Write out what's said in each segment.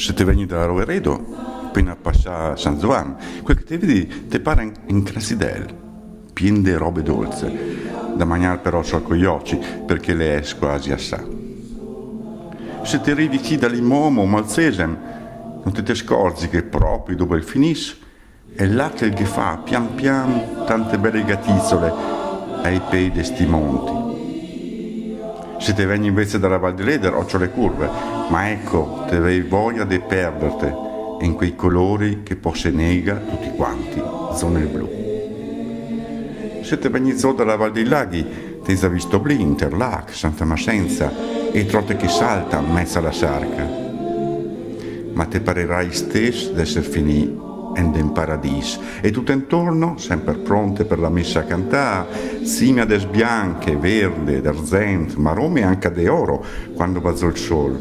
Se ti vieni da Roveredo, appena passa San Juan, quel che ti vedi ti pare in Crasidel, pieno di robe dolce, da mangiare però solo con gli occhi, perché le è quasi assà. Se ti arrivi qui da Limomo o Malzesem, non ti scorgi che proprio dopo il finis è là che il fa pian pian tante belle gattizzole ai piedi di sti monti. Se ti vieni invece dalla Val di Leder, ho le curve, ma ecco, ti avevi voglia di perderti in quei colori che poi se nega tutti quanti, zone blu. Se ti vieni giù dalla Val dei Laghi, ti hai visto Bli, Interlac, Santa Massenza e trotte che salta in mezzo alla sarca. Ma ti parerai stesso d'essere finì in paradiso e tutto intorno, sempre pronte per la messa a cantare, simia bianche, verde, d'argento, marrone e anche di oro quando bazzò il sole.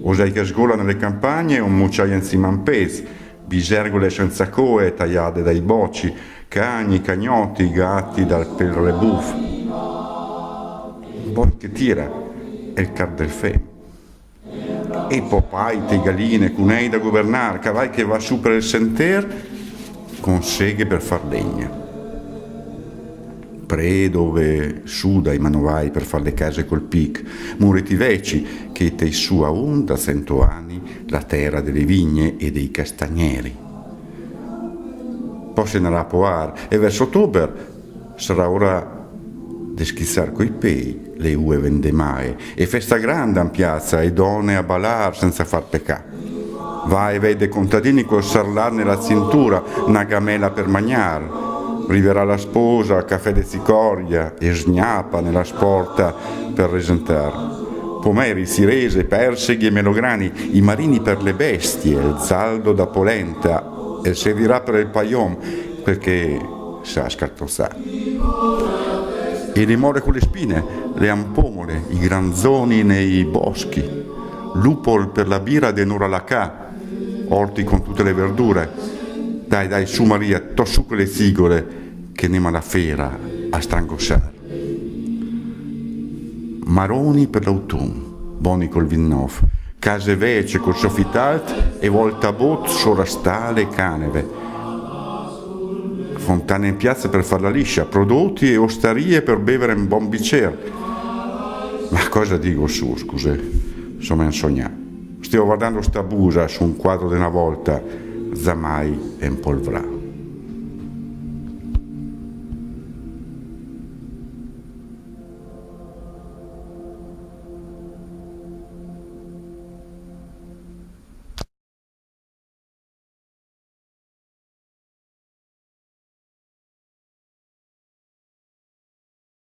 Osai che sgola nelle campagne un mucciaio insieme a un pezzo, bisergole senza coe tagliate dai bocci, cani, cagnotti, gatti dal pelo rebuff. Poi che tira è il car del fem. E Popeye, te galline, cunei da governare, cavalli che va su per il sentier con seghe per far legna. Pre dove suda i manovai per fare le case col pic, muriti veci che te su a da 100 anni la terra delle vigne e dei castagneri. Poi se ne la poar e verso ottobre sarà ora di schizzar coi pei le ue vendemae e festa grande in piazza e donne a ballar senza far peccà. Va e vede contadini col sarlar nella cintura una gamela per magnar. Arriverà la sposa al caffè de Zicoria e sgnappa nella sporta per resentar. Pomeri, sirese, perseghi e melograni, i marini per le bestie, il zaldo da polenta e il servirà per il paion perché sa scartozzare. E le more con le spine, le ampomole, i granzoni nei boschi, lupol per la birra de Nuralacà, orti con tutte le verdure. Dai, su Maria, to su quelle zigole che ne la fera a strangossare. Maroni per l'autunno, boni col vinnov, case vece col soffitalt e volta bot sorastale e caneve. Fontane in piazza per far la liscia, prodotti e osterie per bevere un buon bicchiere. Ma cosa dico su, scusate, sono in sognato. Stiamo guardando sta busa su un quadro di una volta, Zamai e impolverà.